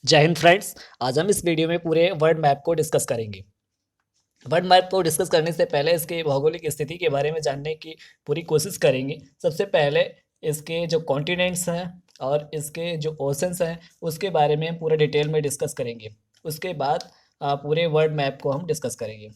जय हिंद फ्रेंड्स। आज हम इस वीडियो में पूरे वर्ल्ड मैप को डिस्कस करेंगे। वर्ल्ड मैप को डिस्कस करने से पहले इसके भौगोलिक स्थिति के बारे में जानने की पूरी कोशिश करेंगे। सबसे पहले इसके जो कॉन्टिनेंट्स हैं और इसके जो ओशंस हैं उसके बारे में पूरे डिटेल में डिस्कस करेंगे। उसके बाद पूरे वर्ल्ड मैप को हम डिस्कस करेंगे।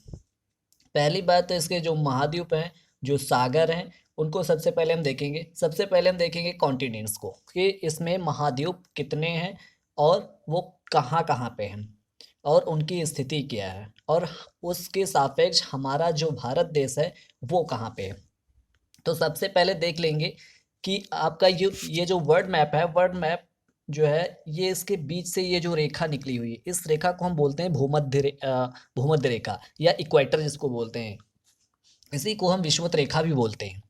पहली बात तो इसके जो महाद्वीप हैं, जो सागर हैं, उनको सबसे पहले हम देखेंगे। सबसे पहले हम देखेंगे कॉन्टिनेंट्स को कि इसमें महाद्वीप कितने हैं और वो कहाँ कहाँ पे हैं और उनकी स्थिति क्या है, और उसके सापेक्ष हमारा जो भारत देश है वो कहाँ पे है। तो सबसे पहले देख लेंगे कि आपका ये जो वर्ल्ड मैप है, वर्ल्ड मैप जो है ये इसके बीच से ये जो रेखा निकली हुई है, इस रेखा को हम बोलते हैं भूमध्य रेखा या इक्वेटर जिसको बोलते हैं। इसी को हम विषुवत रेखा भी बोलते हैं।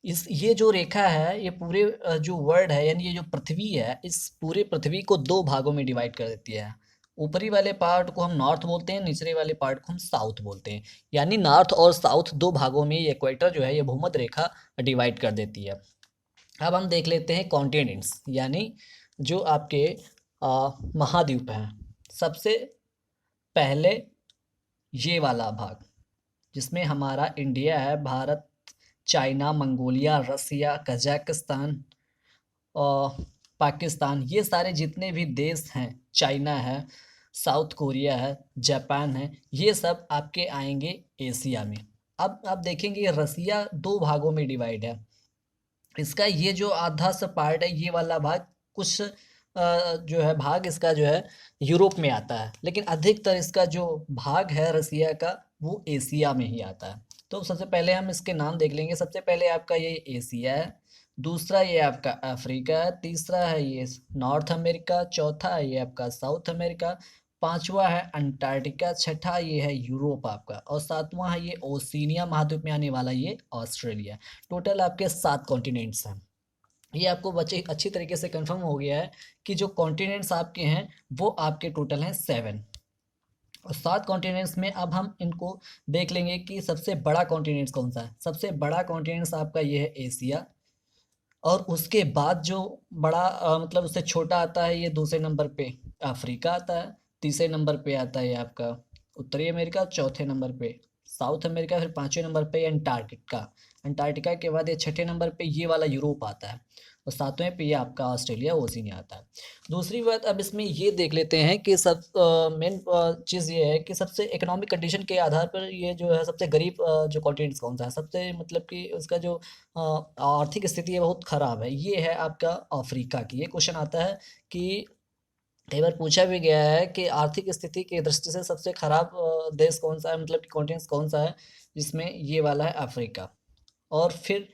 इस ये जो रेखा है ये पूरे जो वर्ल्ड है यानी ये जो पृथ्वी है, इस पूरे पृथ्वी को दो भागों में डिवाइड कर देती है। ऊपरी वाले पार्ट को हम नॉर्थ बोलते हैं, निचले वाले पार्ट को हम साउथ बोलते हैं। यानी नॉर्थ और साउथ दो भागों में ये इक्वेटर जो है ये भूमध्य रेखा डिवाइड कर देती है। अब हम देख लेते हैं कॉन्टिनेंट्स यानी जो आपके महाद्वीप हैं। सबसे पहले ये वाला भाग जिसमें हमारा इंडिया है, भारत, चाइना, मंगोलिया, रसिया, कजाकिस्तान और पाकिस्तान, ये सारे जितने भी देश हैं, चाइना है, साउथ कोरिया है, जापान है, ये सब आपके आएंगे एशिया में। अब आप देखेंगे रसिया दो भागों में डिवाइड है। इसका ये जो आधा सा पार्ट है, ये वाला भाग कुछ जो है भाग इसका जो है यूरोप में आता है, लेकिन अधिकतर इसका जो भाग है रसिया का वो एशिया में ही आता है। तो सबसे पहले हम इसके नाम देख लेंगे। सबसे पहले आपका ये एशिया है, दूसरा ये आपका अफ्रीका है, तीसरा है ये नॉर्थ अमेरिका, चौथा है ये आपका साउथ अमेरिका, पांचवा है अंटार्कटिका, छठा ये है यूरोप आपका, और सातवां है ये ओशिनिया महाद्वीप में आने वाला ये ऑस्ट्रेलिया। टोटल आपके 7 कॉन्टिनेंट्स हैं। ये आपको बच्चे अच्छी तरीके से कंफर्म हो गया है कि जो कॉन्टिनेंट्स आपके हैं वो आपके टोटल हैं 7। और 7 कॉन्टिनेंट्स में अब हम इनको देख लेंगे कि सबसे बड़ा कॉन्टिनेंट्स कौन सा है। सबसे बड़ा कॉन्टिनेंट्स आपका ये है एशिया, और उसके बाद जो बड़ा मतलब उससे छोटा आता है ये दूसरे नंबर पे अफ्रीका आता है, तीसरे नंबर पे आता है आपका उत्तरी अमेरिका, चौथे नंबर पे साउथ अमेरिका, फिर पांचवें नंबर पे अंटार्कटिका। अंटार्कटिका के बाद ये छठे नंबर पे ये वाला यूरोप आता है, और सातवें पे ये आपका ऑस्ट्रेलिया ओशिनिया आता है। दूसरी बात अब इसमें ये देख लेते हैं कि सब मेन चीज़ ये है कि सबसे इकोनॉमिक कंडीशन के आधार पर ये जो है सबसे गरीब जो कॉन्टिनेंट्स कौन सा है, सबसे मतलब कि उसका जो आर्थिक स्थिति है बहुत खराब है, ये है आपका अफ्रीका की। ये क्वेश्चन आता है कि कई बार पूछा भी गया है कि आर्थिक स्थिति की दृष्टि से सबसे खराब देश कौन सा है, मतलब कि कॉन्टिनेंट कौन सा है, जिसमें ये वाला है अफ्रीका। और फिर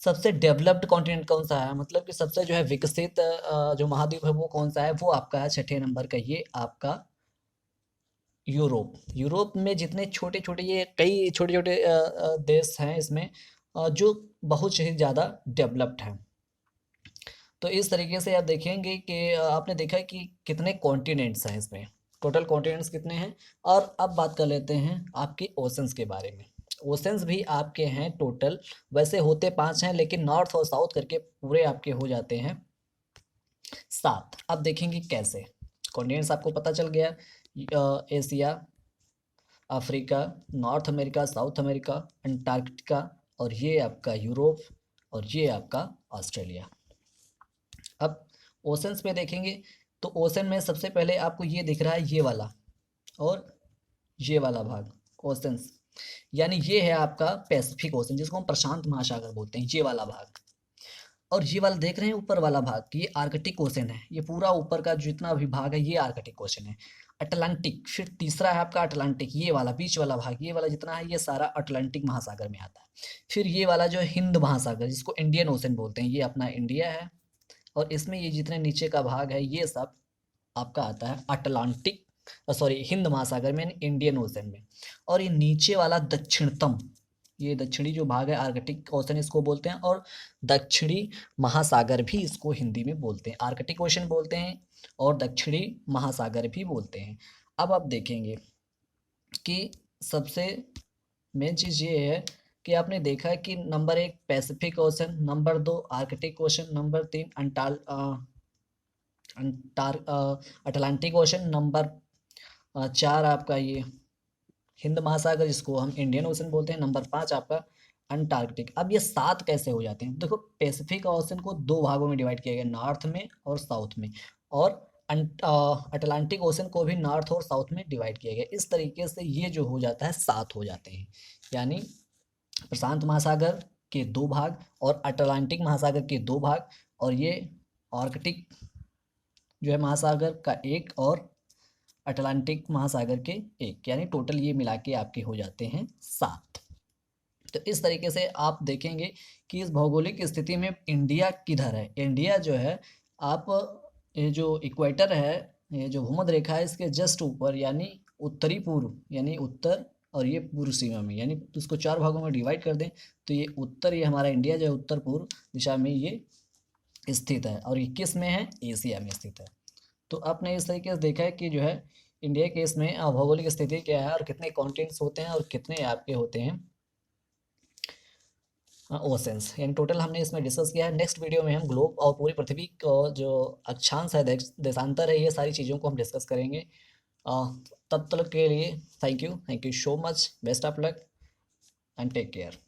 सबसे डेवलप्ड कॉन्टिनेंट कौन सा है, मतलब कि सबसे जो है विकसित जो महाद्वीप है वो कौन सा है, वो आपका है छठे नंबर का ये आपका यूरोप। यूरोप में जितने छोटे छोटे ये कई छोटे छोटे देश हैं इसमें जो बहुत ही ज़्यादा डेवलप्ड हैं। तो इस तरीके से आप देखेंगे कि आपने देखा है कि कितने कॉन्टिनेंट्स हैं इसमें, टोटल कॉन्टिनेंट्स कितने हैं। और अब बात कर लेते हैं आपके ओशंस के बारे में। ओशंस भी आपके हैं टोटल, वैसे होते 5 हैं लेकिन नॉर्थ और साउथ करके पूरे आपके हो जाते हैं 7। अब देखेंगे कैसे। कॉन्टिनेंट्स आपको पता चल गया, Asia, Africa, north America, south America, Antarctica, और ये आपका यूरोप, और ये आपका ऑस्ट्रेलिया। अब ओशंस में देखेंगे तो ओशन में सबसे पहले आपको ये दिख रहा है ये वाला और ये वाला भाग ओशंस, यानी ये है आपका पैसिफिक ओशन जिसको हम प्रशांत महासागर बोलते हैं, ये वाला भाग। और ये वाला देख रहे हैं ऊपर वाला भाग, ये आर्कटिक ओशन है, ये पूरा ऊपर का जितना भी भाग है ये आर्कटिक ओशन है। अटलांटिक, फिर तीसरा है आपका अटलांटिक, ये वाला बीच वाला भाग, ये वाला जितना है ये सारा अटलांटिक महासागर में आता है। फिर ये वाला जो है हिंद महासागर जिसको इंडियन ओशन बोलते हैं, ये अपना इंडिया है। और इसमें ये जितने नीचे का भाग है ये सब आपका आता है अटलांटिक, सॉरी हिंद महासागर में, इंडियन ओशन में। और ये नीचे वाला दक्षिणतम, ये दक्षिणी जो भाग है आर्कटिक ओशन इसको बोलते हैं, और दक्षिणी महासागर भी इसको हिंदी में बोलते हैं, आर्कटिक ओशन बोलते हैं और दक्षिणी महासागर भी बोलते हैं। अब आप देखेंगे कि सबसे मेन चीज़ ये है कि आपने देखा है कि number 1 Pacific ocean, number 2 Arctic ocean, number 3 Atlantic ocean, number 4 आपका ये हिंद महासागर, जिसको हम इंडियन ओशन बोलते हैं, नंबर 5 आपका अंटार्कटिक। अब ये 7 कैसे हो जाते हैं? देखो, पैसिफिक ओशन को 2 भागों में डिवाइड किया गया, नॉर्थ में और साउथ में, और अटलांटिक ओशन को भी नॉर्थ और साउथ में डिवाइड किया गया। इस तरीके से ये जो हो जाता है 7 हो जाते हैं, यानी प्रशांत महासागर के 2 भाग और अटलांटिक महासागर के 2 भाग, और ये आर्कटिक जो है महासागर का 1 और अटलांटिक महासागर के 1, यानी टोटल ये मिला के आपके हो जाते हैं 7। तो इस तरीके से आप देखेंगे कि इस भौगोलिक स्थिति में इंडिया किधर है। इंडिया जो है, आप ये जो इक्वेटर है, ये जो भूमध्य रेखा है, इसके जस्ट ऊपर, यानी उत्तरी पूर्व, यानी उत्तर, और ये पूर्व सीमा में, यानी इसको 4 भागों में डिवाइड कर दें तो ये उत्तर, ये हमारा इंडिया जो है उत्तर पूर्व दिशा में ये स्थित है, और ये किस में है? एशिया में स्थित है। तो आपने इस तरीके से देखा है कि जो है इंडिया के इसमें भौगोलिक स्थिति क्या है, और कितने कॉन्टिनेंट्स होते हैं, और कितने आपके होते हैं ओशंस, यानी टोटल हमने इसमें डिस्कस किया है। नेक्स्ट वीडियो में हम ग्लोब और पूरी पृथ्वी को जो अक्षांश है, देशांतर है, ये सारी चीज़ों को हम डिस्कस करेंगे। तब तक के लिए thank you so much, best of luck and take care.